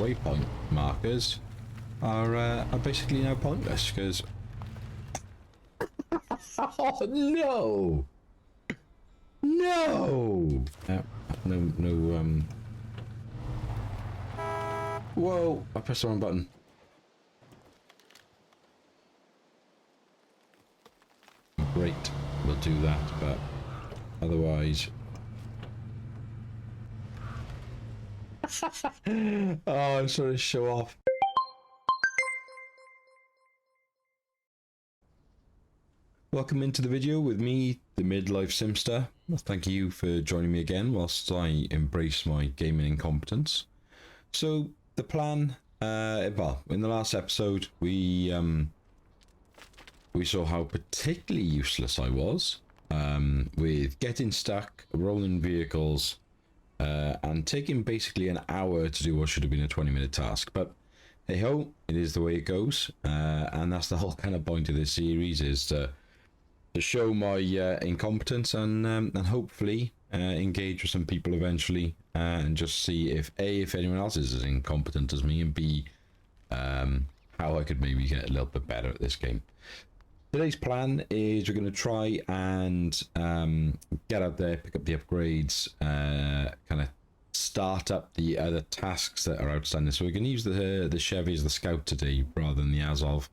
waypoint markers are basically now pointless because. Oh no! No! No. Whoa! I pressed the wrong button. Great, we'll do that, but otherwise. Oh, I'm trying to show off. Welcome into the video with me, the midlife Simster. Well, thank you for joining me again whilst I embrace my gaming incompetence. So the plan, well, in the last episode we saw how particularly useless I was with getting stuck, rolling vehicles, and taking basically an hour to do what should have been a 20-minute task. But hey ho, it is the way it goes, and that's the whole kind of point of this series, is to show my incompetence and hopefully engage with some people eventually, and just see if anyone else is as incompetent as me, and B, how I could maybe get a little bit better at this game. Today's plan is we're going to try and get out there, pick up the upgrades, kind of start up the other tasks that are outstanding. So we're going to use the Chevy as the Scout today rather than the Azov.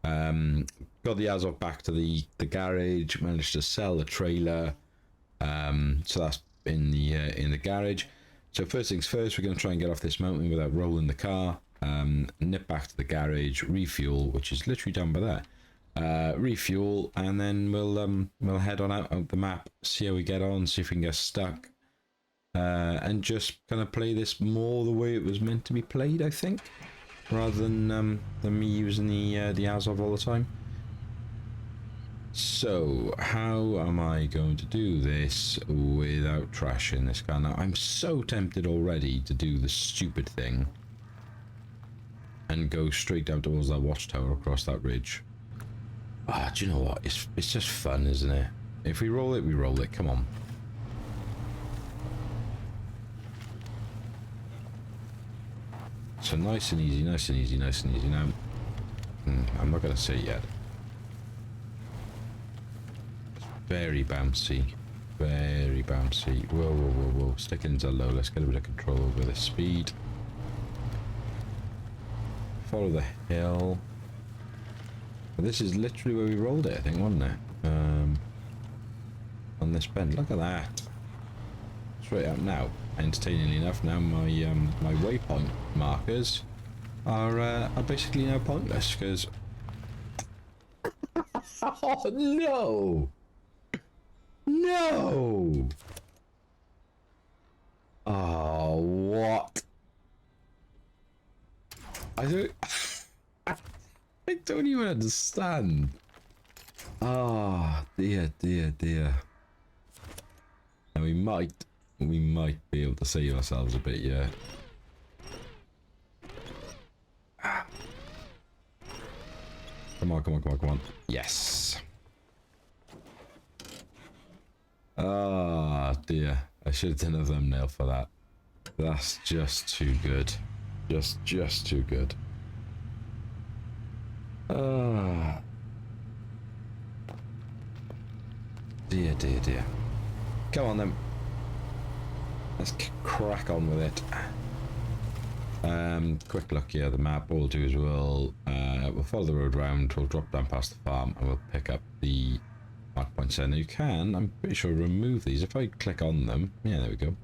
Got the Azov back to the garage, managed to sell the trailer, so that's in the garage. So first things first, we're going to try and get off this mountain without rolling the car, nip back to the garage, refuel, which is literally down by there, refuel, and then we'll head on out the map, see how we get on, see if we can get stuck, and just kind of play this more the way it was meant to be played, I think, rather than me using the Azov all the time. So how am I going to do this without trashing this car? Now I'm so tempted already to do the stupid thing and go straight down towards that watchtower across that ridge. Ah, do you know what? It's just fun, isn't it? If we roll it, we roll it. Come on. So nice and easy, nice and easy, nice and easy. Now, I'm not going to say it yet. It's very bouncy. Very bouncy. Whoa, whoa, whoa, whoa. Stickings are low. Let's get a bit of control over the speed. Follow the hill. This is literally where we rolled it, I think, wasn't it? On this bend. Look at that. Straight up now. Entertainingly enough, now my my waypoint markers are basically now pointless because. Oh no! No! Oh, what? I don't even understand. Ah, oh, dear. Now we might be able to save ourselves a bit, yeah. Come on. Yes. Ah, dear. I should have done a thumbnail for that. That's just too good. Just too good. Ah. Dear. Come on then. Let's crack on with it. Quick look here. The map. What we'll do is we'll follow the road round. We'll drop down past the farm and we'll pick up the mark points. And you can, I'm pretty sure, remove these if I click on them. Yeah, there we go.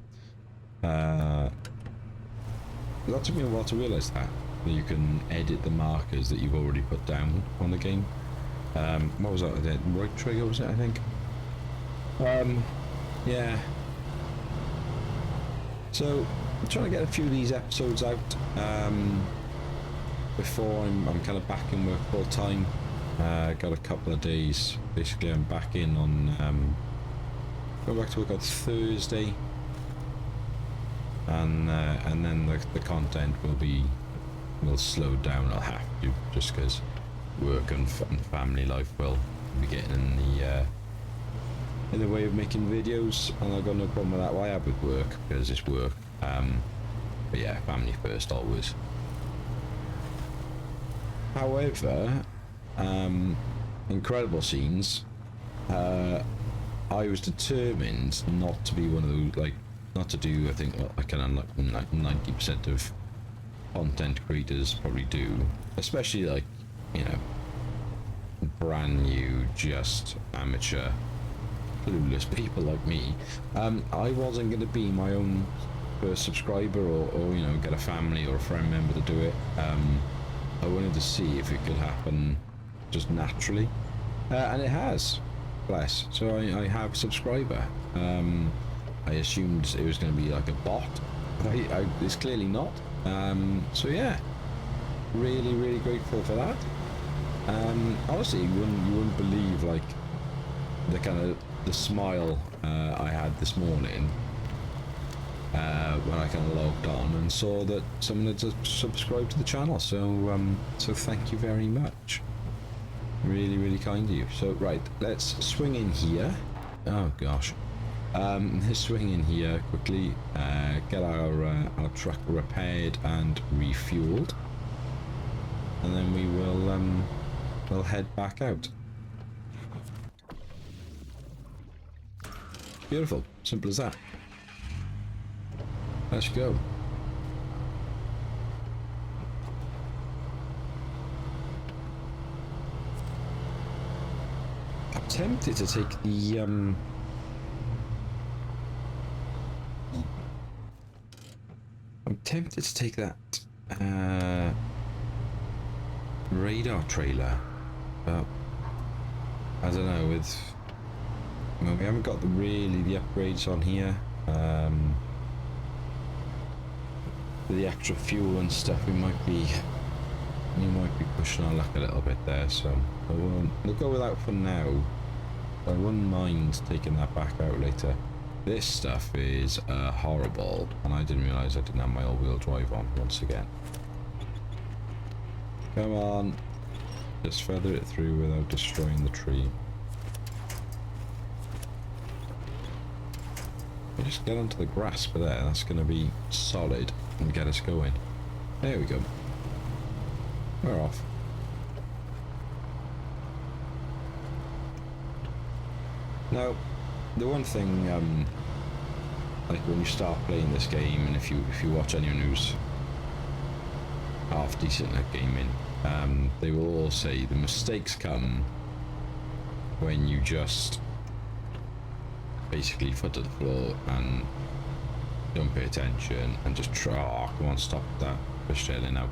That took me a while to realise that you can edit the markers that you've already put down on the game. What was that? The right trigger, was it? I think. Yeah. So I'm trying to get a few of these episodes out before I'm kind of back in work full time. Got a couple of days. Basically, I'm back in on going back to work on Thursday, and then the content will slow down. I'll have to, just because work and family life will be getting in the way of making videos, and I've got no problem with that. What I have with work, because it's work, But yeah, family first always. However, incredible scenes. I was determined not to be one of those, like, not to do, I think, I can like 90% of content creators probably do, especially like, you know, brand new, just amateur, clueless people like me. I wasn't going to be my own first subscriber or, you know, get a family or a friend member to do it. I wanted to see if it could happen just naturally, and it has, bless. So I have a subscriber. I assumed it was going to be like a bot, but it's clearly not. So yeah, really grateful for that. Honestly, you wouldn't believe like the smile I had this morning when I kind of logged on and saw that someone had subscribed to the channel. So so thank you very much. Really kind of you. So right, let's swing in here. Oh gosh. Let's swing in here quickly, get our truck repaired and refueled, and then we will we'll head back out. Beautiful, simple as that. Let's go. I'm tempted to take the I'm tempted to take that radar trailer, but I don't know. Well, we haven't got the upgrades on here. The extra fuel and stuff, we might be pushing our luck a little bit there. So we'll go without for now. I wouldn't mind taking that back out later. This stuff is horrible, and I didn't realise I didn't have my all-wheel drive on once again. Come on, just feather it through without destroying the tree. We just get onto the grasp there, that's going to be solid and get us going. There we go. We're off. Now, the one thing, like when you start playing this game, and if you watch anyone who's half decent at gaming, they will all say the mistakes come when you just basically foot to the floor and don't pay attention and just try. Oh, come on, stop that fishtailing now.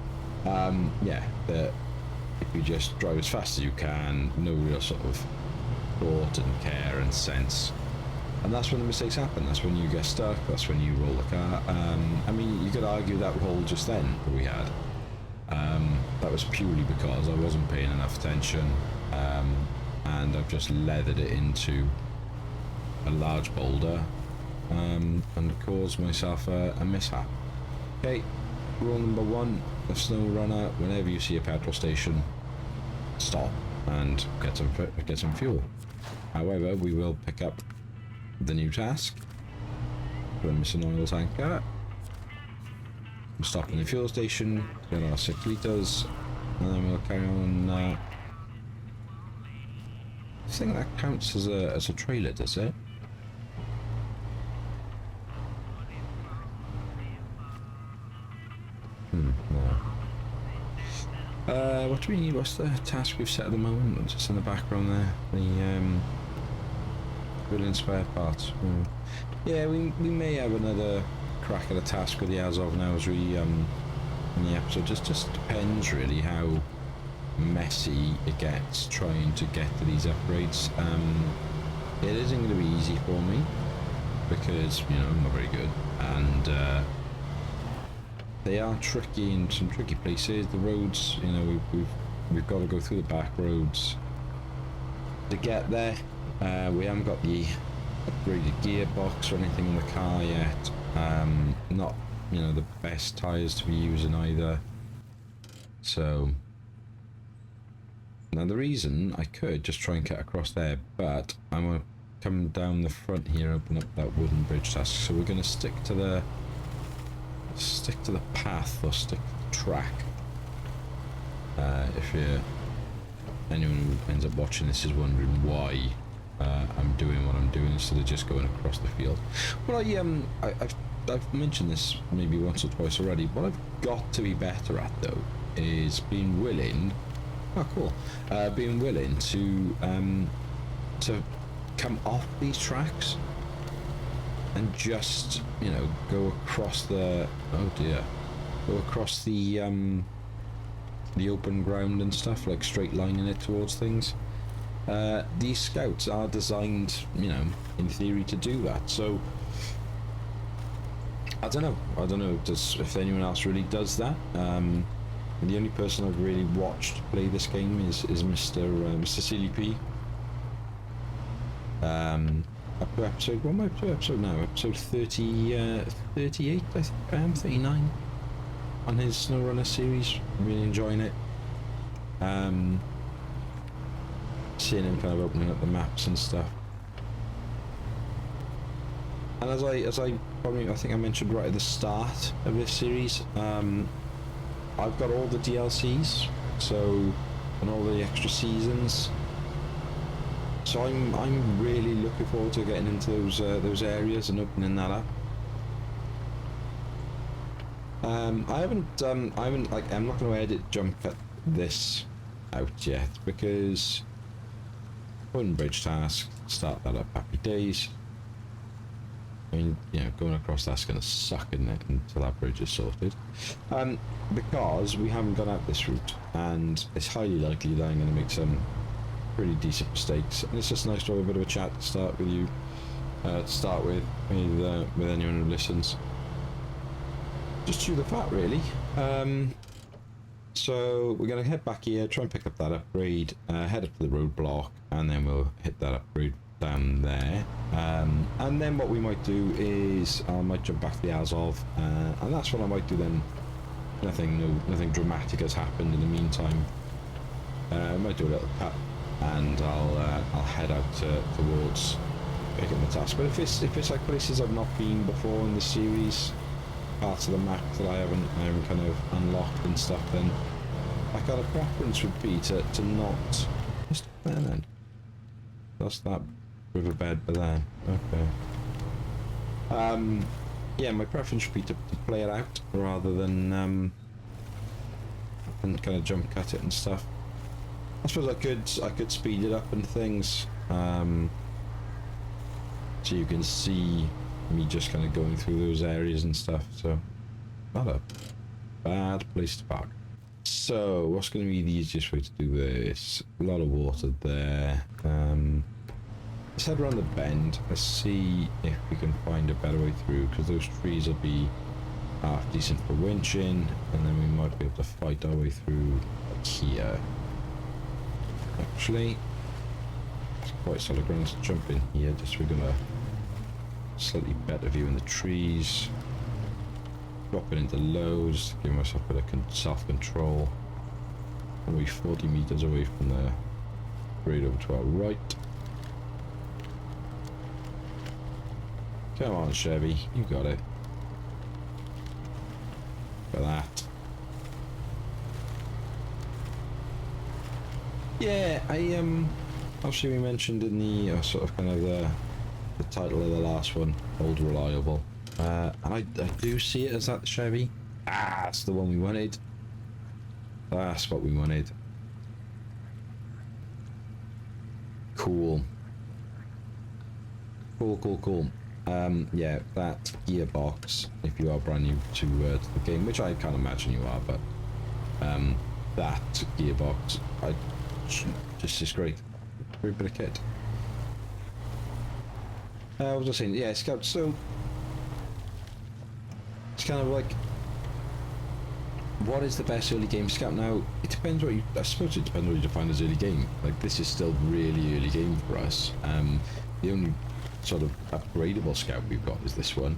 Yeah, if you just drive as fast as you can, no real sort of thought and care and sense, and that's when the mistakes happen. That's when you get stuck, that's when you roll the car. I mean, you could argue that roll just then that we had, that was purely because I wasn't paying enough attention, and I've just leathered it into a large boulder, and caused myself a mishap. Okay, rule number one of Snowrunner: whenever you see a petrol station, stop and get some fuel. However, we will pick up the new task, the missing oil tanker. We'll stop in the fuel station, get our 6 litres, and then we'll carry on. I think that counts as a trailer, does it? No. What do we need? What's the task we've set at the moment? Just in the background there. The brilliant spare parts. Yeah, we may have another crack at a task with the as of now as we in the episode. Just depends really how messy it gets trying to get to these upgrades. It isn't going to be easy for me because, you know, I'm not very good, and they are tricky in some tricky places. The roads, you know, we've got to go through the back roads to get there. We haven't got the upgraded gearbox or anything in the car yet. Not, you know, the best tyres to be using either. So now the reason I could just try and get across there, but I'm going to come down the front here, open up that wooden bridge task. So we're going to stick to the stick to the path or stick to the track. If anyone who ends up watching this is wondering why I'm doing what I'm doing instead of just going across the field. Well, I've mentioned this maybe once or twice already. What I've got to be better at though is being willing. Oh, cool. Being willing to come off these tracks and just, you know, go across the. Oh dear. Go across the open ground and stuff, like straight lining it towards things. These scouts are designed, you know, in theory to do that. So I don't know if anyone else really does that. The only person I've really watched play this game is Mr. CLP. Up to episode, what am I up to episode now? Episode 38, I think I am, 39 on his Snowrunner series. Really enjoying it. Seeing him kind of opening up the maps and stuff. And as I probably, I think I mentioned right at the start of this series, I've got all the DLCs, so, and all the extra seasons. So I'm really looking forward to getting into those areas and opening that up. I haven't like, I'm not going to edit jump cut this out yet because wooden bridge task, start that up, happy days. I mean, you know, going across that's going to suck, isn't it, until that bridge is sorted. Because we haven't gone out this route, and it's highly likely that I'm going to make some pretty decent mistakes. And it's just nice to have a bit of a chat to start with you, with anyone who listens. Just chew the fat, really. So we're going to head back here, try and pick up that upgrade, head up to the roadblock, and then we'll hit that upgrade down there. And then what we might do is I might jump back to the Azov, and that's what I might do then. Nothing dramatic has happened in the meantime. I might do a little cut, and I'll head out towards picking the task. But if it's like places I've not been before in the series, parts of the map that I haven't kind of unlocked and stuff, then my kind of preference would be to not just there then. That's that riverbed there. Okay. Yeah, my preference would be to play it out rather than kind of jump cut it and stuff. I suppose I could speed it up and things, so you can see me just kind of going through those areas and stuff. So not a bad place to park. So what's going to be the easiest way to do this? A lot of water there. Let's head around the bend. Let's see if we can find a better way through, because those trees will be half decent for winching, and then we might be able to fight our way through here. Actually, it's quite solid ground to jump in here, just so we're gonna slightly better view in the trees. Drop it into low, just to give myself a bit of self-control. Probably 40 meters away from the grade over to our right. Come on, Chevy, you got it. Look at that. Yeah, obviously we mentioned in the sort of kind of the title of the last one, Old Reliable, and I do see it as that Chevy. Ah, that's the one we wanted. That's what we wanted. Cool. Cool. Yeah, that gearbox, if you are brand new to the game, which I can't imagine you are, but that gearbox, just is great. Great bit of kit. I was just saying, yeah, Scout, so it's kind of like, what is the best early game Scout? Now, it depends what you, I suppose it depends what you define as early game. Like, this is still really early game for us. The only sort of upgradable Scout we've got is this one.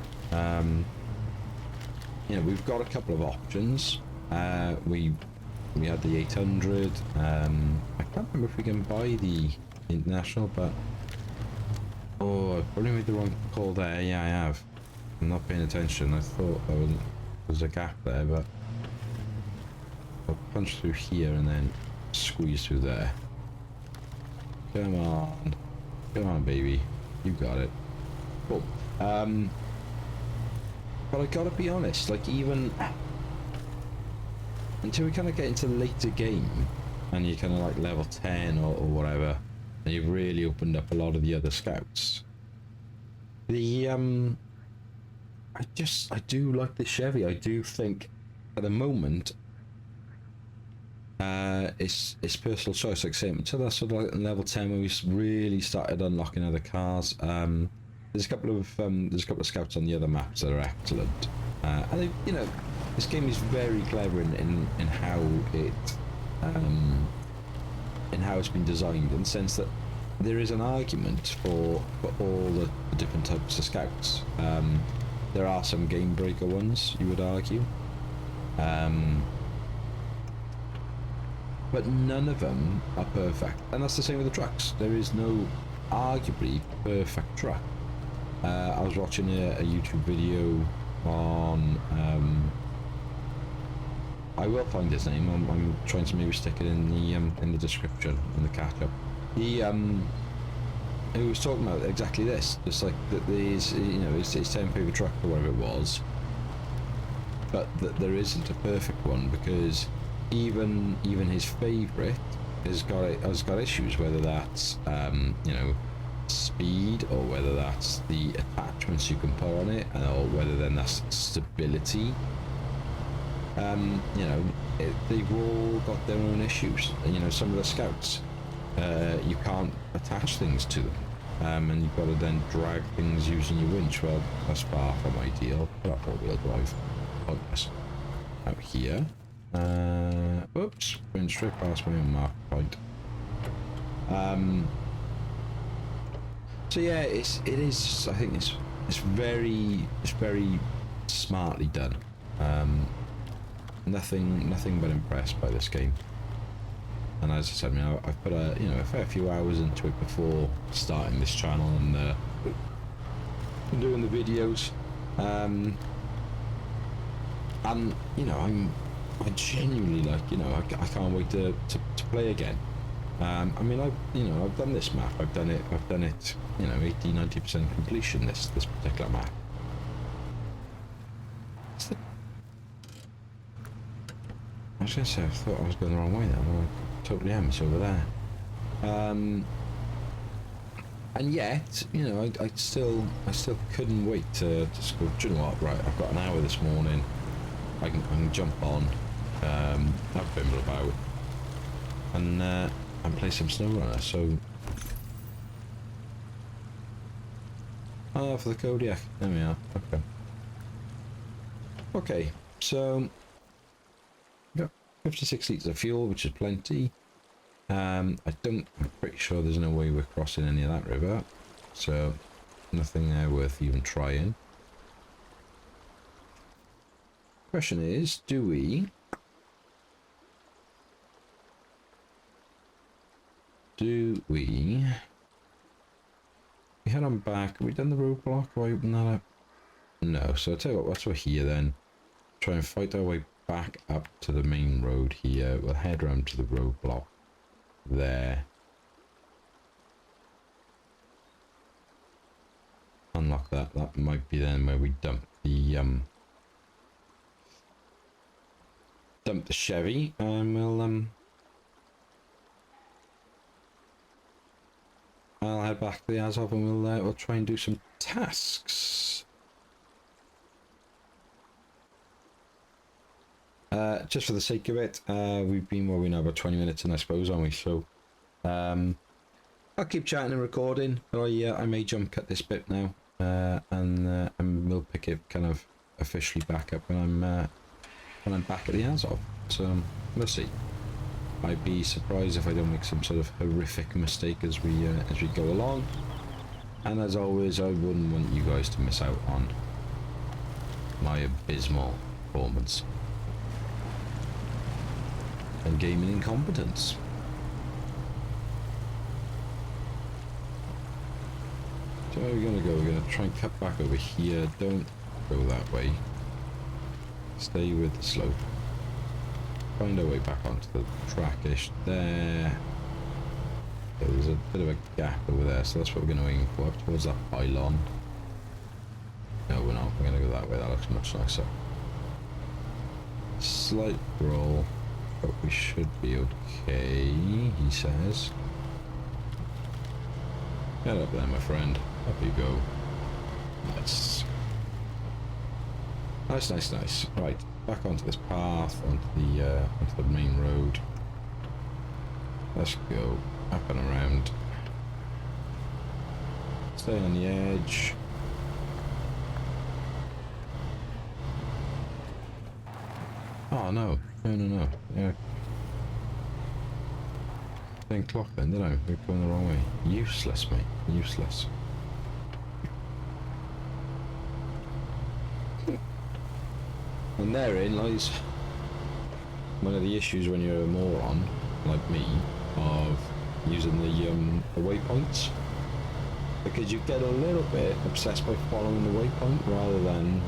You know, we've got a couple of options. We had the 800. I can't remember if we can buy the International, but oh, I probably made the wrong call there. Yeah, I have. I'm not paying attention. I thought I there's a gap there, but I'll punch through here and then squeeze through there. Come on. Come on, baby. You got it. Cool. But I gotta be honest, like, even until we kind of get into the later game and you're kind of like level 10 or whatever, and you've really opened up a lot of the other scouts, the I do like the Chevy. I do think at the moment it's personal choice, like same until that's sort of like level 10 when we really started unlocking other cars. There's a couple of scouts on the other maps that are excellent, and they, you know, this game is very clever in how it's been designed, in the sense that there is an argument for all the different types of scouts. There are some game breaker ones, you would argue, but none of them are perfect, and that's the same with the trucks. There is no arguably perfect truck. I was watching a YouTube video on, I will find his name. I'm trying to maybe stick it in the description in the catch up. He was talking about exactly this, just like that there's, you know, his 10 favorite truck or whatever it was, but that there isn't a perfect one, because even his favorite has got issues, whether that's you know, speed, or whether that's the attachments you can put on it, or whether then that's stability. You know, they've all got their own issues. You know, some of the scouts, you can't attach things to them, and you've got to then drag things using your winch. Well, that's far from ideal. Put up four-wheel drive. Pointless. Out here. Oops, went straight past my own mark point. So yeah, it is. I think it's very smartly done. Nothing but impressed by this game. And as I said, you know, I've put a fair few hours into it before starting this channel and doing the videos. And you know, I genuinely, like, you know, I can't wait to play again. I mean, I've done this map. I've done it. You know, 80-90% completion. This particular map. I was gonna say, I thought I was going the wrong way there. Well, I totally am. It's over there. And yet, you know, I still couldn't wait to just go, do you know what? Right, I've got an hour this morning. I can jump on, have a bimble about, and play some Snowrunner. So, for the Kodiak, there we are. Okay, so got 56 litres of fuel, which is plenty. I'm pretty sure there's no way we're crossing any of that river, so nothing there worth even trying. Question is, do we head on back? Have we done the roadblock? Have I opened that up? No, so I'll tell you what, once we're here then, try and fight our way back up to the main road here. We'll head around to the roadblock there. Unlock that. That might be then where we dump the Chevy, and I'll head back to the Azov and we'll try and do some tasks. Just for the sake of it, we've been where we know about 20 minutes in, I suppose, aren't we? So I'll keep chatting and recording, but I may jump cut this bit now, and we'll pick it kind of officially back up when I'm back at the Azov. So we'll see. I'd be surprised if I don't make some sort of horrific mistake as we go along. And as always, I wouldn't want you guys to miss out on my abysmal performance and gaming incompetence. So where are we going to go? We're going to try and cut back over here. Don't go that way. Stay with the slope. Find our way back onto the trackish there. So there's a bit of a gap over there, so that's what we're going to aim for, up towards that pylon. No, we're not. We're going to go that way. That looks much nicer. Slight roll, but we should be okay, he says. Get up there, my friend. Up you go. Nice. Nice, nice, nice. Right, back onto this path, onto the main road. Let's go up and around. Stay on the edge. Oh no, no. Yeah. Didn't clock then, did I? We're going the wrong way. Useless, mate. Useless. And therein lies one of the issues when you're a moron, like me, of using the waypoints. Because you get a little bit obsessed by following the waypoint rather than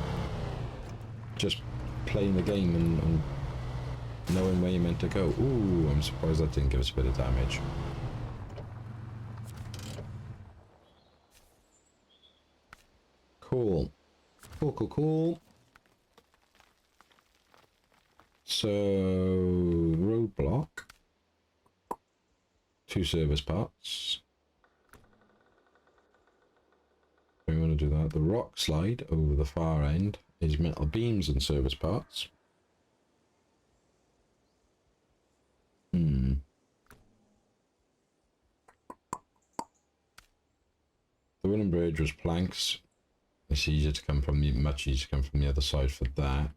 just playing the game and knowing where you're meant to go. Ooh, I'm surprised that didn't give us a bit of damage. Cool. Cool. So, roadblock. 2 service parts. We want to do that. The rock slide over the far end is metal beams and service parts. The wooden bridge was planks. It's easier to come from much easier to come from the other side for that.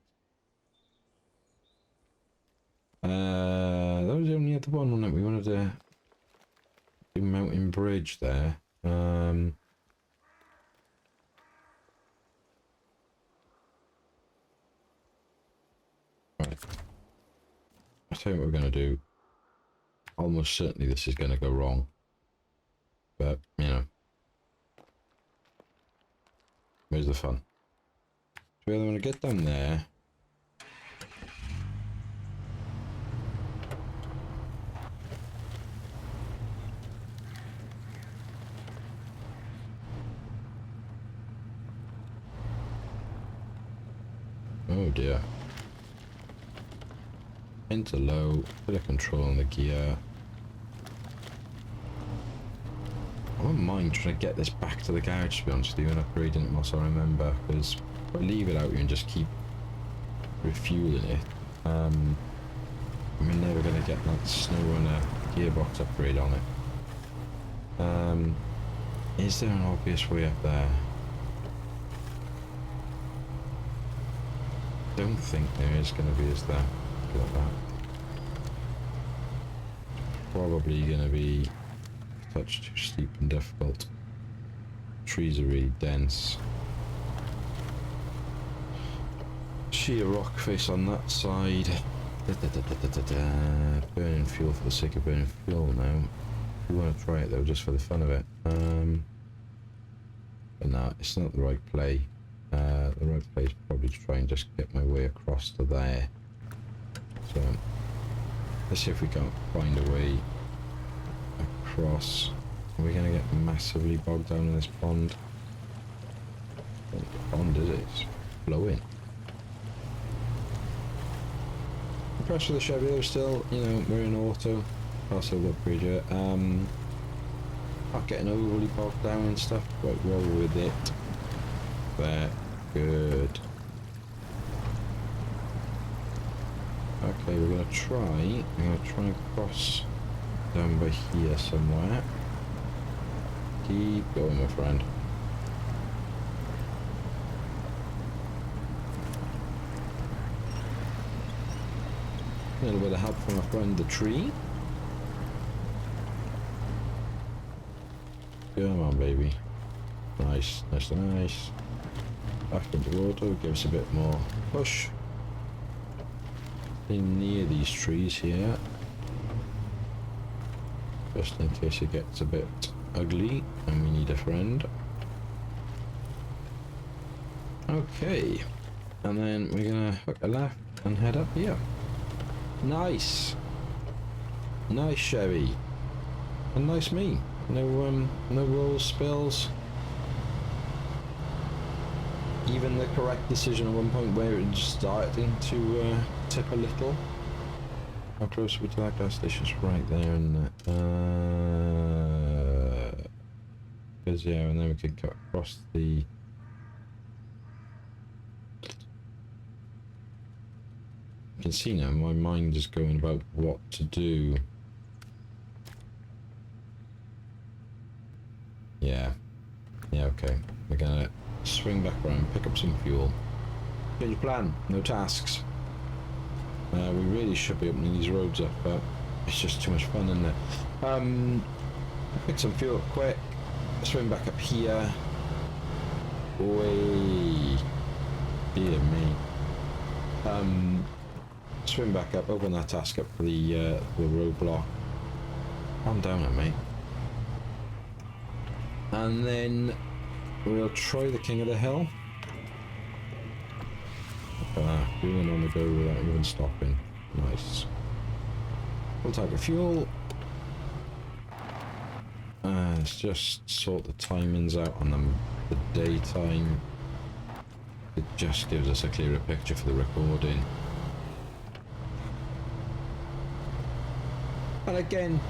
That was the only other one, wasn't it? We wanted to do mountain bridge there. Right. I'll tell you what we're going to do. Almost certainly this is going to go wrong. But, you know. Where's the fun? So we either want to get down there. Oh dear. Enter low, bit of control on the gear. I wouldn't mind trying to get this back to the garage, to be honest with you, and upgrading it whilst I remember, because if I leave it out here and just keep refueling it, I'm never going to get that Snowrunner gearbox upgrade on it. Is there an obvious way up there? Don't think there is going to be, is there? Look at that. Probably going to be a touch too steep and difficult. Trees are really dense. Sheer rock face on that side. Burning fuel for the sake of burning fuel now. We want to try it though, just for the fun of it. But no, it's not the right play. The right place probably to try and just get my way across to there. So let's see if we can't find a way across. Are we going to get massively bogged down in this pond? Not the pond, is it? It's flowing. Impressed with the Chevy though still, you know, we're in auto. Also upgrade it. Not getting overly bogged down and stuff, quite well with it. There, good. Okay, we're gonna try. I'm gonna try and cross down by here somewhere. Keep going, my friend. A little bit of help from our friend the tree. Come on, baby. Nice, nice, nice. Back into auto, give us a bit more push. In near these trees here. Just in case it gets a bit ugly and we need a friend. Okay. And then we're gonna hook a left and head up here. Nice. Nice Chevy. And nice me. No roll spills. Even the correct decision at one point where it started to tip a little. How close are we to that gas station? It's right there, isn't it? Because yeah, and then we can cut across the... You can see now my mind is going about what to do. Yeah. Yeah, okay. We're gonna swing back around, pick up some fuel. Change plan, no tasks. We really should be opening these roads up, but it's just too much fun, isn't it? Pick some fuel up quick, swing back up here. Way, dear me. Swing back up, open that task up for the roadblock. Calm down at me. And then we'll try the King of the Hill. Going on the go without even stopping. Nice. Full tank of fuel. Let's just sort the timings out on them. The daytime. It just gives us a clearer picture for the recording. And again,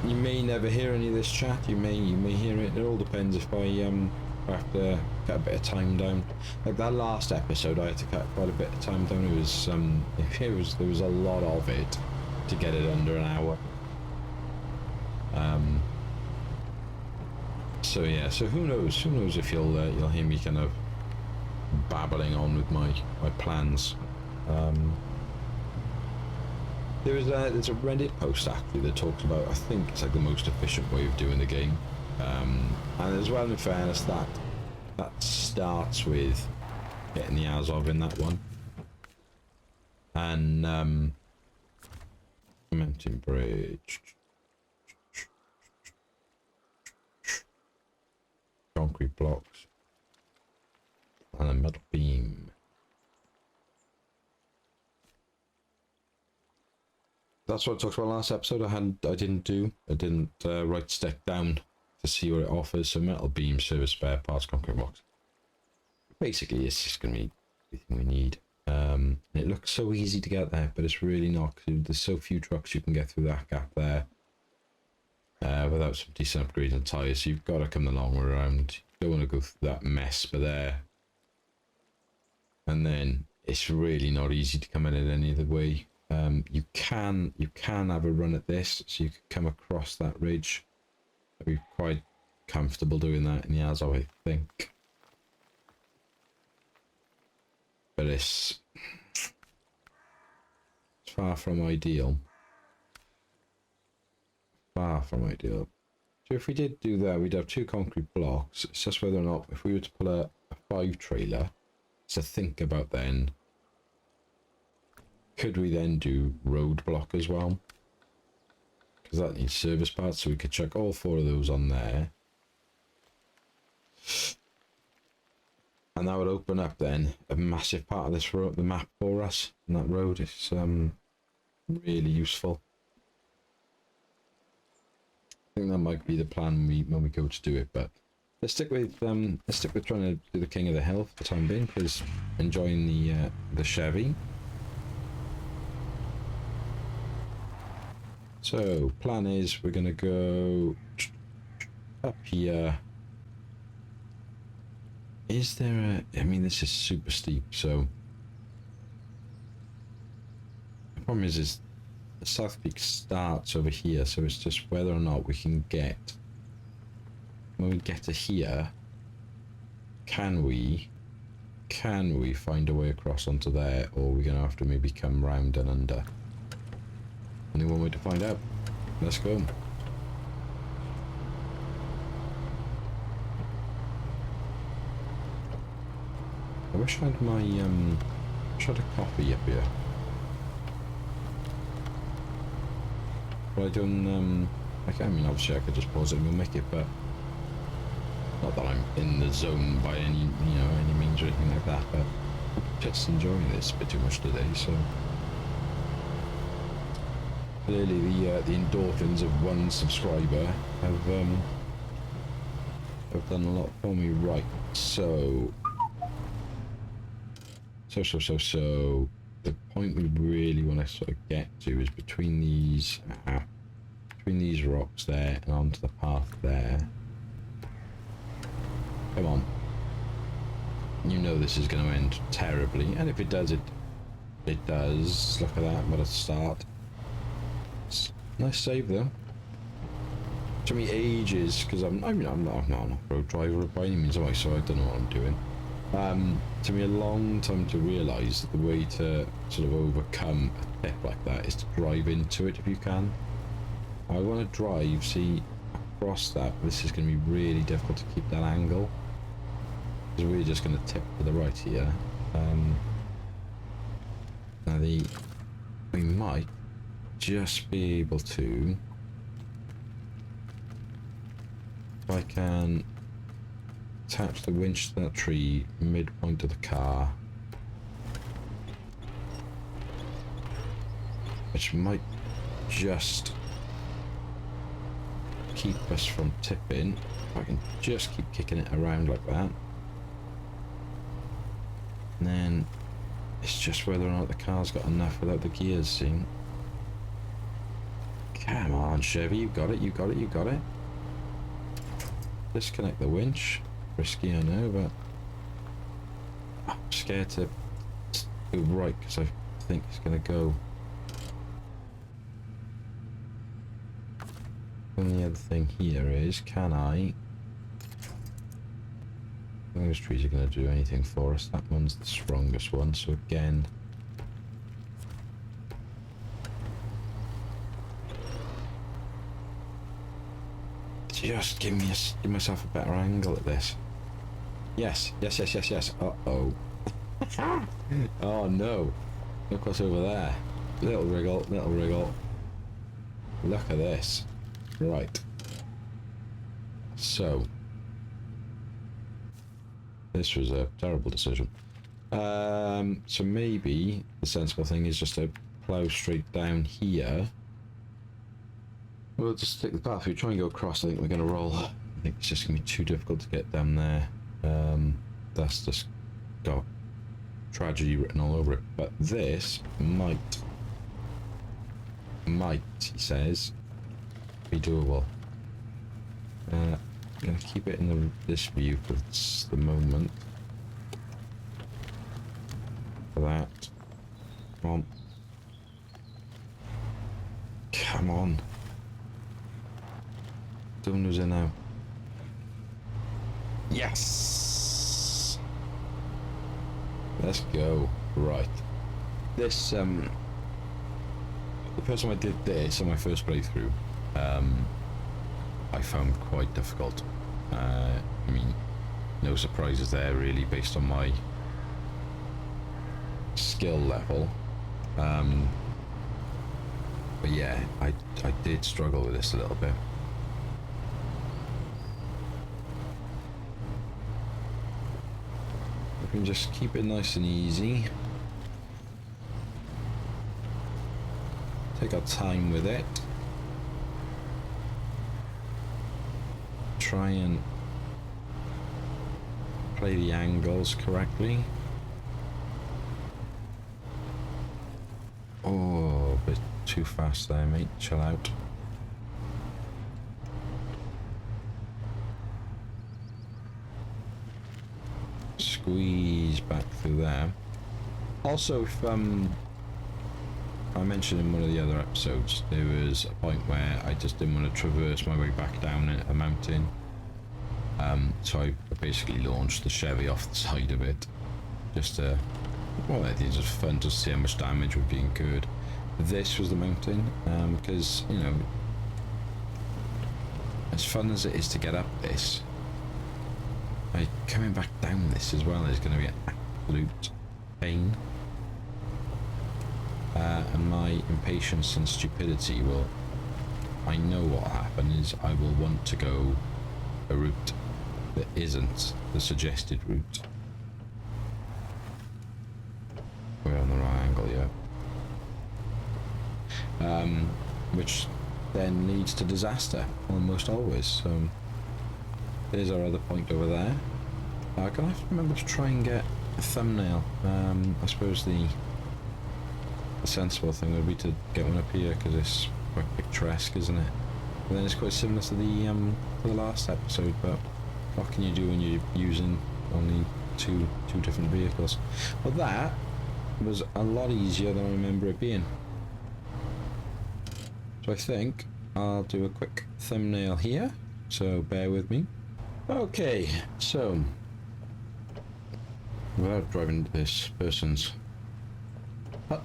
you may never hear any of this chat. You may hear it. It all depends if I have to cut a bit of time down. Like that last episode, I had to cut quite a bit of time down. It was there was a lot of it to get it under an hour. So yeah. So who knows? Who knows if you'll hear me kind of babbling on with my plans. There's a Reddit post actually that talks about, I think it's like the most efficient way of doing the game, and as well, in fairness, that starts with getting the Azov in that one, and mountain bridge, concrete blocks, and a metal beam. That's what I talked about last episode. I didn't write stick down to see what it offers. So metal beam, service spare parts, concrete box. Basically, it's just going to be everything we need. It looks so easy to get there, but it's really not. There's so few trucks you can get through that gap there without some decent upgrades and tyres. So you've got to come the long way around. You don't want to go through that mess, but there. And then it's really not easy to come in it any other way. You can have a run at this, so you could come across that ridge. I'd be quite comfortable doing that in the Azov, I think. But it's far from ideal. Far from ideal. So if we did do that, we'd have 2 concrete blocks. It's just whether or not, if we were to pull a 5 trailer, to think about then. Could we then do roadblock as well? Because that needs service parts, so we could chuck all 4 of those on there. And that would open up then a massive part of this road, the map for us. And that road is really useful. I think that might be the plan when we go to do it, but let's stick with trying to do the King of the Hill for the time being, because enjoying the Chevy. So, plan is we're going to go up here. Is there I mean, this is super steep, so... The problem is the South Peak starts over here, so it's just whether or not we can get... When we get to here, can we find a way across onto there, or are we going to have to maybe come round and under? Only one way to find out. Let's go. I wish I had my a coffee up here. But I don't I mean obviously I could just pause it and we'll make it, but Not that I'm in the zone by any means or anything like that, but just enjoying this a bit too much today. So clearly the endorphins of one subscriber have done a lot for me. Right, so the point we really want to sort of get to is between these rocks there and onto the path there. Come on. You know this is going to end terribly, and if it does, it does. Look at that, what a start. Nice save though. Took me ages because I'm not an off-road driver by any means, am I? So I don't know what I'm doing. Took me a long time to realise that the way to sort of overcome a tip like that is to drive into it if you can. I want to drive, see, across that. This is going to be really difficult to keep that angle, because we're just going to tip to the right here. Now we might just be able to, if I can attach the winch to that tree midpoint of the car, which might just keep us from tipping. If I can just keep kicking it around like that, and then it's just whether or not the car's got enough without the gears seeing. Come on, Chevy, you got it, you got it, you got it. Disconnect the winch. Risky, I know, but I'm scared to go right because I think it's going to go. And the other thing here is, can I? Those trees are going to do anything for us. That one's the strongest one, so again. Just give myself a better angle at this. Yes. Uh-oh. Oh no. Look what's over there. Little wriggle. Look at this. Right. So. This was a terrible decision. So maybe the sensible thing is just to plough straight down here. We'll just take the path. We try and go across. I think we're going to roll. I think it's just going to be too difficult to get down there. That's just got tragedy written all over it. But this might, he says, be doable. I'm going to keep it in this view for the moment. For that. Come on. Come on. Don't lose it now. Yes! Let's go. Right. This, the first time I did this on my first playthrough, I found quite difficult. I mean, no surprises there really based on my skill level. But yeah, I did struggle with this a little bit. We can just keep it nice and easy. Take our time with it. Try and play the angles correctly. Oh, a bit too fast there, mate. Chill out. Squeeze back through there. Also, if I mentioned in one of the other episodes, there was a point where I just didn't want to traverse my way back down a mountain. So I basically launched the Chevy off the side of it. Just well, I think it's just fun to see how much damage would be incurred. This was the mountain, because, you know, as fun as it is to get up this, coming back down this as well is going to be an absolute pain. And my impatience and stupidity will, I know what will happen is I will want to go a route that isn't the suggested route. We're on the right angle, yeah. Which then leads to disaster, almost always. So there's our other point over there. I'm gonna have to remember to try and get a thumbnail. I suppose the sensible thing would be to get one up here because it's quite picturesque, isn't it? And then it's quite similar to the last episode. But what can you do when you're using only two different vehicles? Well, that was a lot easier than I remember it being. So I think I'll do a quick thumbnail here, so bear with me. Okay, so without driving into this person's hut,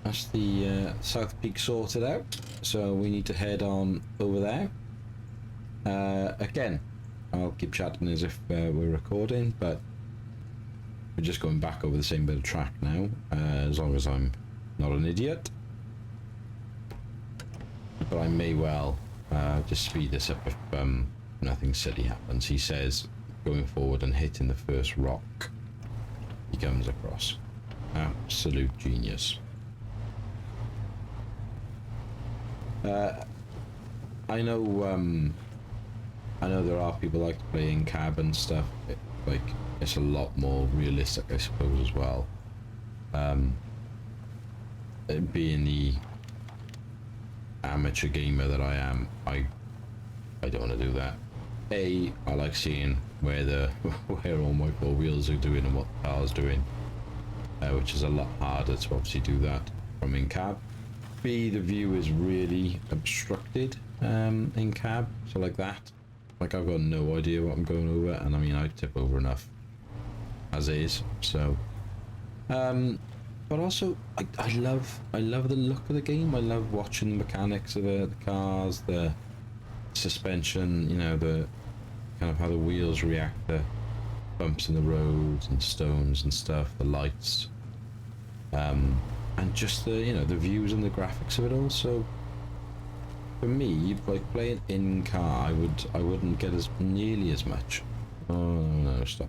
that's the South Peak sorted out, so we need to head on over there. Again, I'll keep chatting as if we're recording, but we're just going back over the same bit of track now, as long as I'm not an idiot. But I may well just speed this up if nothing silly happens. He says going forward and hitting the first rock he comes across. Absolute genius. I know there are people like to play in cab and stuff. It's a lot more realistic, I suppose, as well. Being the amateur gamer that I am, I don't want to do that. I like seeing where all my four wheels are doing and what the car's doing, which is a lot harder to obviously do that from in cab. B, the view is really obstructed in cab, so like that. Like I've got no idea what I'm going over, and I mean I tip over enough as is. So, but also I love the look of the game. I love watching the mechanics of the cars, the suspension, you know, the kind of how the wheels react to bumps in the roads and stones and stuff, the lights, and just the the views and the graphics of it all. So for me, like playing in car, I wouldn't get as nearly as much. Oh no! Stop!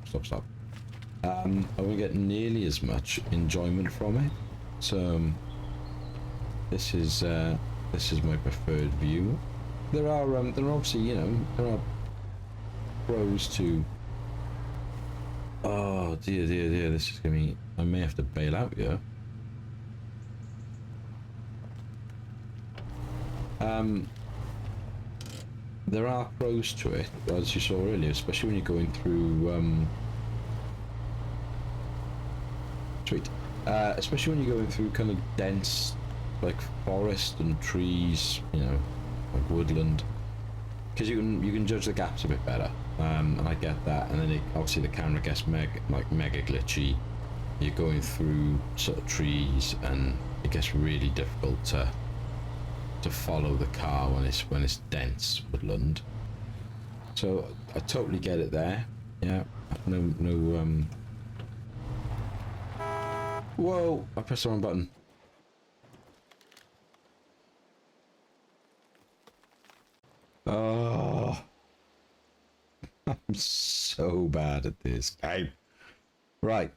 I wouldn't get nearly as much enjoyment from it. So this is my preferred view. There are obviously there are pros to. Oh dear! This is gonna be. I may have to bail out here. There are pros to it, as you saw earlier, especially when you're going through especially when you're going through kind of dense like forest and trees, like woodland, because you can judge the gaps a bit better, and I get that. And then obviously the camera gets mega glitchy. You're going through sort of trees and it gets really difficult to follow the car when it's dense woodland. So I totally get it there. Yeah, no. Whoa! I pressed the wrong button. Oh, I'm so bad at this game. Right.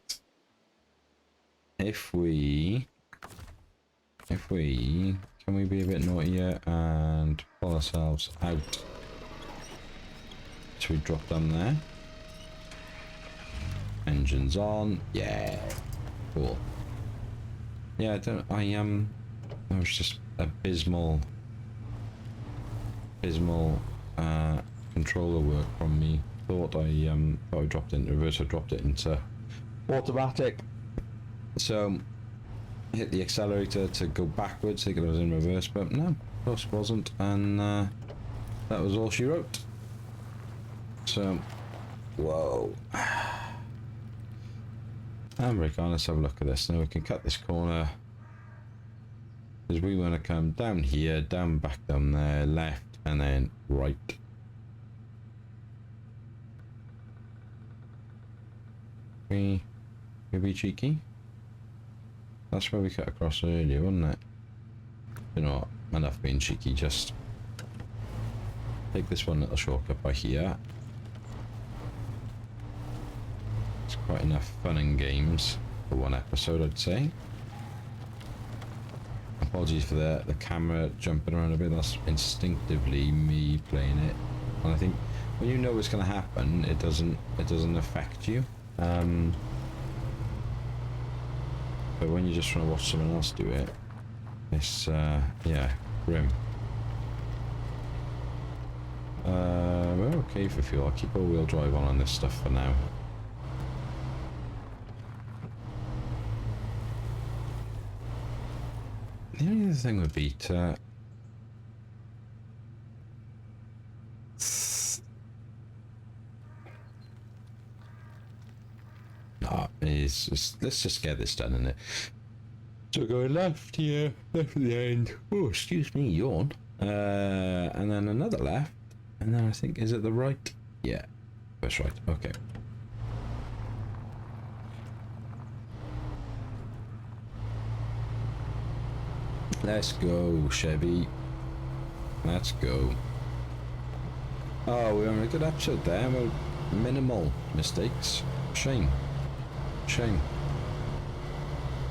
If we can we be a bit naughtier and pull ourselves out? So we drop down there. Engines on. Yeah. Cool. Yeah, that was just abysmal controller work from me. Thought I dropped it into reverse. I dropped it into automatic. So hit the accelerator to go backwards, thinking I was in reverse, but no, of course it wasn't, and that was all she wrote. So, whoa. Handbrake on, let's have a look at this. Now we can cut this corner, because we want to come down here, down, back down there, left, and then right. We be cheeky. That's where we cut across earlier, wasn't it? You know what? Enough being cheeky, just take this one little shortcut by here. It's quite enough fun and games for one episode, I'd say. Apologies for the camera jumping around a bit. That's instinctively me playing it, and I think when you know what's going to happen, it doesn't affect you. But when you're just trying to watch someone else do it, it's yeah, grim. We're okay for fuel. I'll keep all-wheel drive on this stuff for now. The only other thing would be to let's just get this done in it. So going left here, left at the end. Oh, excuse me, yawn. And then another left, and then I think, is it the right? Yeah, that's right. Okay. Let's go, Chevy. Let's go. Oh, we're on a good episode there. Well, minimal mistakes. Shame. Shame.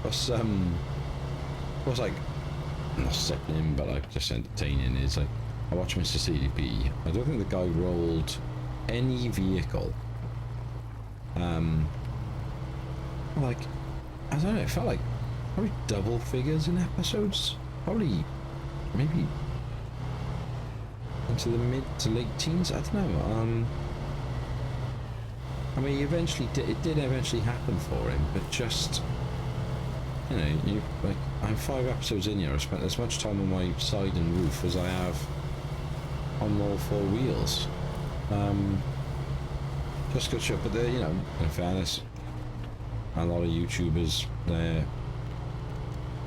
What's like, not sickening, but like just entertaining is like, I watch Mr. CDP. I don't think the guy rolled any vehicle. Like, I don't know, it felt like probably double figures in episodes. Probably, maybe into the mid to late teens. I don't know. I mean, eventually, it did eventually happen for him, but just, you know, like, I'm 5 episodes in here. I've spent as much time on my side and roof as I have on all 4 wheels. Just good shit, but you know, in fairness, a lot of YouTubers,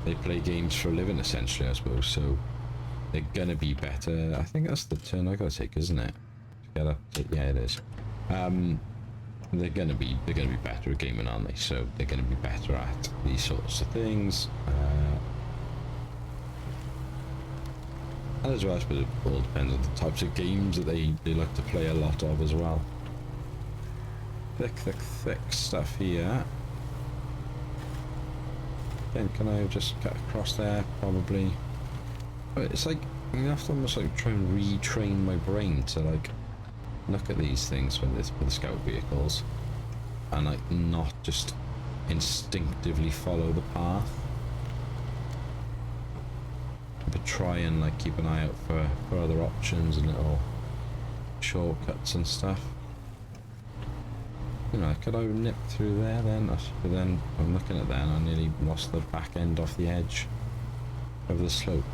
they play games for a living, essentially, I suppose, so they're gonna be better. I think that's the turn I gotta take, isn't it? Yeah, it is. They're gonna be better at gaming, aren't they? So they're gonna be better at these sorts of things. And as well, I suppose it all depends on the types of games that they like to play a lot of as well. Thick stuff here. Again, can I just cut across there? Probably. But it's like, you have to almost like try and retrain my brain to like look at these things with the scout vehicles and like not just instinctively follow the path, but try and like keep an eye out for other options and little shortcuts and stuff. You know, could I nip through there then? But then I'm looking at that and I nearly lost the back end off the edge of the slope.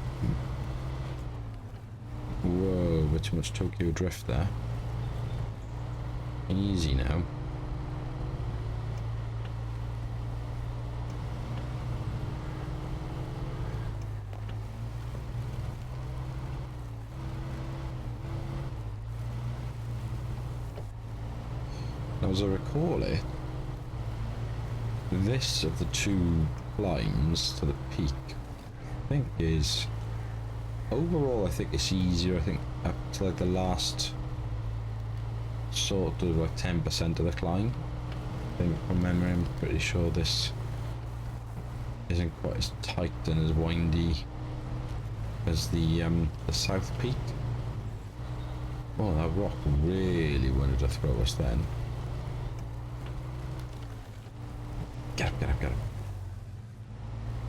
Whoa, bit too much Tokyo drift there. Easy now. Now, as I recall it, this of the 2 climbs to the peak, I think is, overall I think it's easier. I think up to like the last sort of like 10% of the climb. I think from memory I'm pretty sure this isn't quite as tight and as windy as the south peak. Oh, that rock really wanted to throw us then. Get up.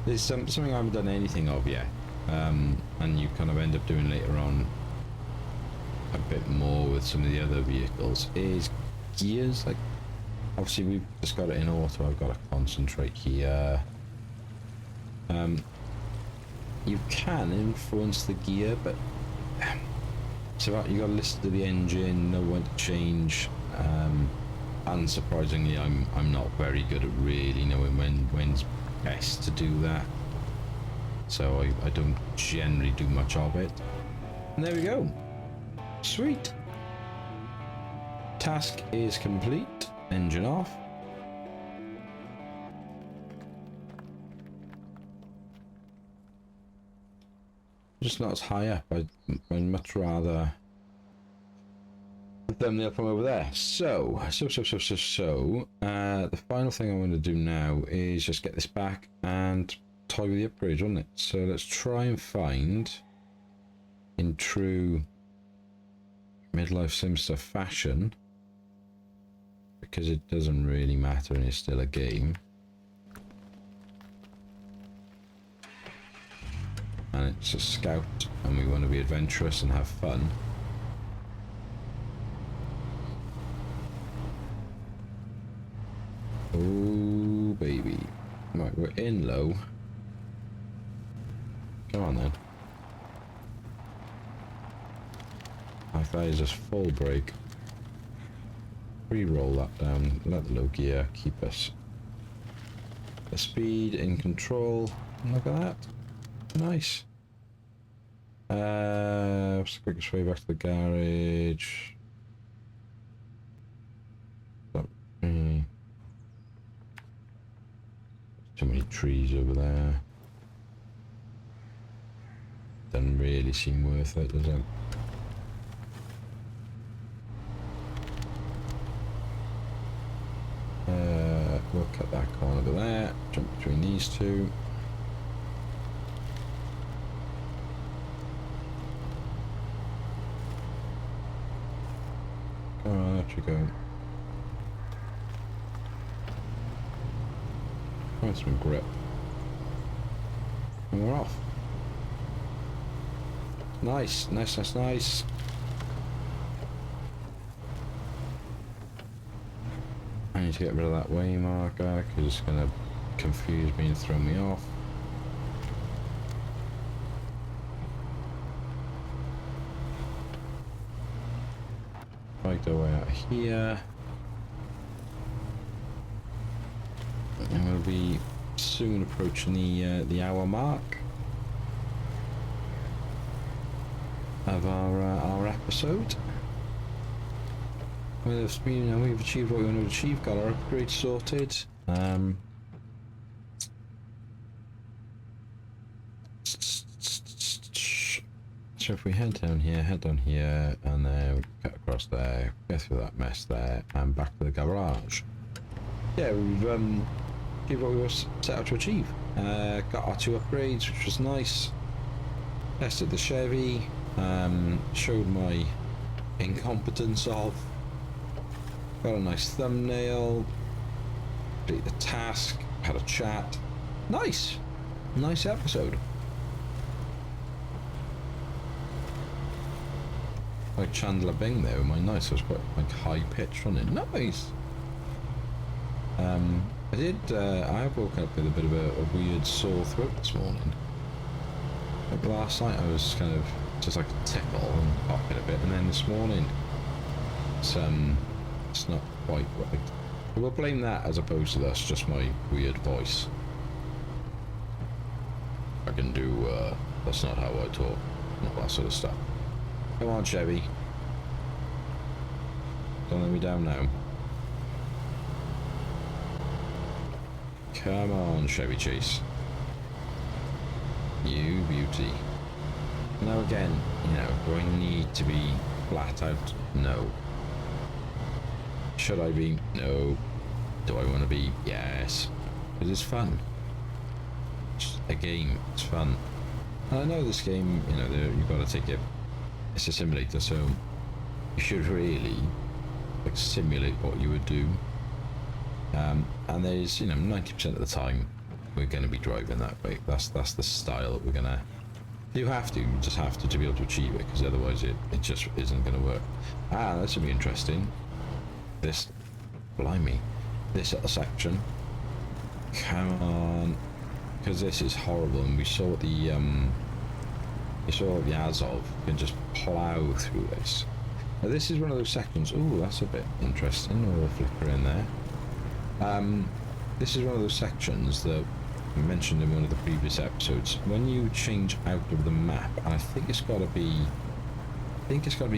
There's something I haven't done anything of yet, and you kind of end up doing later on a bit more with some of the other vehicles, is gears. Like, obviously we've just got it in auto. I've got to concentrate here. You can influence the gear, but so you got to listen to the engine, know when to change. Unsurprisingly, I'm not very good at really knowing when's best to do that, so I don't generally do much of it. And there we go. Sweet. Task is complete. Engine off. Just not as high up. I'd much rather the thumbnail from over there. So, the final thing I want to do now is just get this back and toy with the upgrades, wasn't it? So let's try and find, in true midlife Simster fashion, because it doesn't really matter and it's still a game. And it's a scout and we want to be adventurous and have fun. Oh baby. Right, we're in low. Come on then. Like that is just full brake. Re-roll that down, let the low gear keep us the speed in control. Look at that. Nice. What's the quickest way back to the garage? Too many trees over there. Doesn't really seem worth it, does it? We'll cut that corner over there, jump between these two. Come on, out you go. Find some grip. And we're off. Nice, nice, nice, nice. I need to get rid of that way marker because it's going to confuse me and throw me off. Fight our way out of here. And we'll be soon approaching the hour mark of our episode. We've achieved what we want to achieve, got our upgrade sorted. So if we head down here, and then we cut across there, get through that mess there, and back to the garage. Yeah, we've achieved what we were set out to achieve. Got our 2 upgrades, which was nice. Tested the Chevy, showed my incompetence of. Got a nice thumbnail, did the task, had a chat. Nice episode. Like Chandler Bing there with my nice, was quite like high pitched on it. Nice. I have woken up with a bit of a weird sore throat this morning. Like last night I was kind of just like a tickle and coughing a bit, and then this morning it's not quite right. We'll blame that as opposed to that's just my weird voice. I can do, that's not how I talk, not that sort of stuff. Come on, Chevy. Don't let me down now. Come on, Chevy Chase. You beauty. Now again, do I need to be flat out? No. Should I be? No. Do I want to be? Yes. Because it's fun. It's a game. It's fun. And I know this game, you've got to take it. It's a simulator, so you should really like simulate what you would do. And there's, 90% of the time we're going to be driving that way. That's the style that we're going to. You just have to be able to achieve it, because otherwise it just isn't going to work. This will be interesting. This, blimey, this little section. Come on, because this is horrible, and we saw what the Azov can just plow through this. Now this is one of those sections. Oh, that's a bit interesting. A little flicker in there. This is one of those sections that I mentioned in one of the previous episodes. When you change out of the map, and I think it's got to be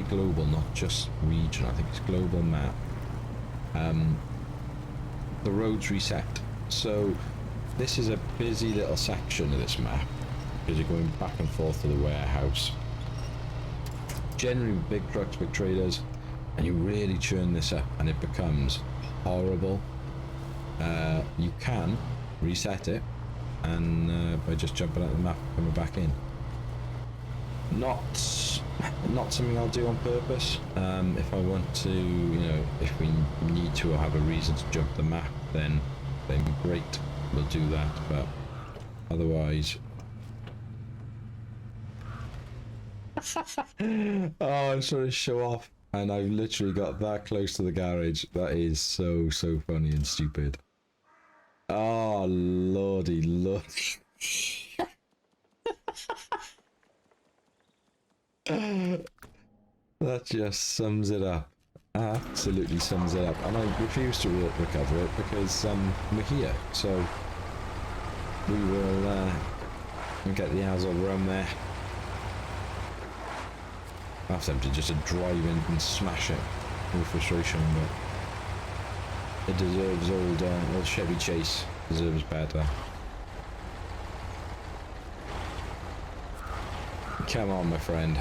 global, not just region. I think it's global map. The roads reset. So this is a busy little section of this map, because you're going back and forth to the warehouse. Generally big trucks, big trailers, and you really churn this up and it becomes horrible, you can reset it, and by just jumping out the map and coming back in. Not something I'll do on purpose. If I want to, you know, if we need to or have a reason to jump the map, then great, we'll do that, but otherwise... Oh, I'm trying to show off, and I've literally got that close to the garage. That is so funny and stupid. Oh, lordy. That just sums it up. Absolutely sums it up. And I refuse to recover it because we're here. So we will get the hours around there. I have tempted just to drive in and smash it with frustration, but it deserves old Chevy Chase. Deserves better. Come on, my friend.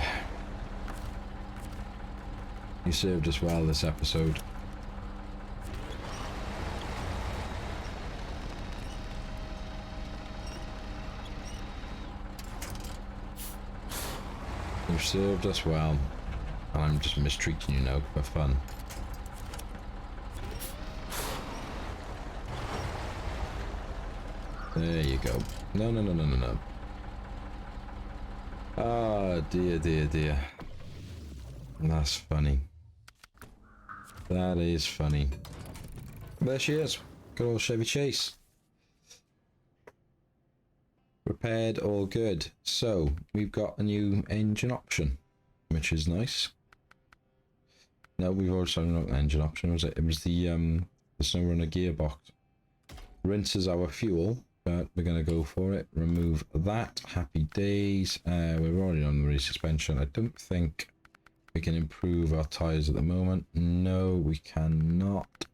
You served us well this episode. You've served us well. And I'm just mistreating you now for fun. There you go. No. Ah, dear. That's funny. That is funny. There she is. Good old Chevy Chase. Repaired, all good. So, we've got a new engine option, which is nice. No, we've also not an engine option, was it? It was the Snowrunner gearbox. Rinses our fuel, but we're going to go for it. Remove that. Happy days. We're already on the resuspension. I don't think we can improve our tyres at the moment. No, we cannot.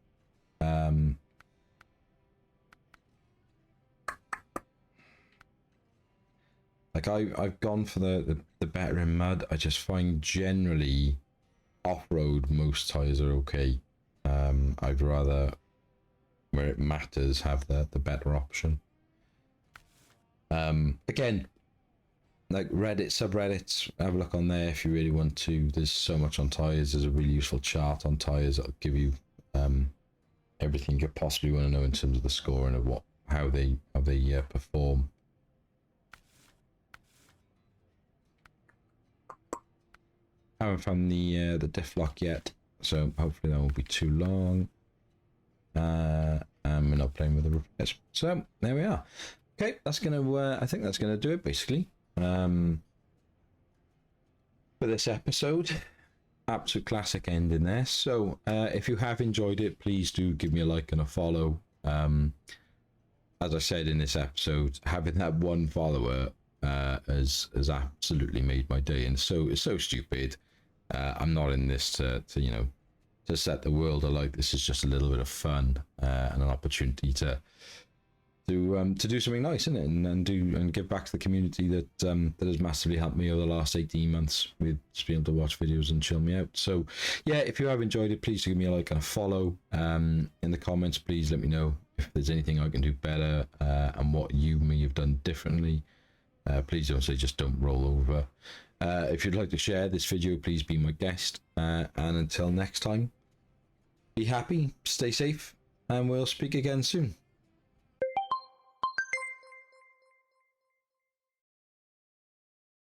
Like I've gone for the better in mud. I just find generally off-road most tyres are okay. I'd rather, where it matters, have the better option. Again, like Reddit, subreddits, have a look on there if you really want to. There's so much on tyres. There's a really useful chart on tyres that'll give you everything you could possibly want to know in terms of the scoring of how they perform. I haven't found the diff lock yet, so hopefully that won't be too long. And we're not playing with the repairs. So there we are. Okay, that's gonna. I think that's gonna do it basically. For this episode, absolute classic ending there. So if you have enjoyed it, please do give me a like and a follow. As I said in this episode, having that one follower has absolutely made my day, and it's so stupid. I'm not in this to set the world alight. This is just a little bit of fun and an opportunity to do something nice, isn't it? And give back to the community that has massively helped me over the last 18 months with just being able to watch videos and chill me out. So yeah, if you have enjoyed it, please do give me a like and a follow. In the comments, please let me know if there's anything I can do better and what you may have done differently. Please don't say just don't roll over. If you'd like to share this video, please be my guest. And until next time, be happy, stay safe, and we'll speak again soon.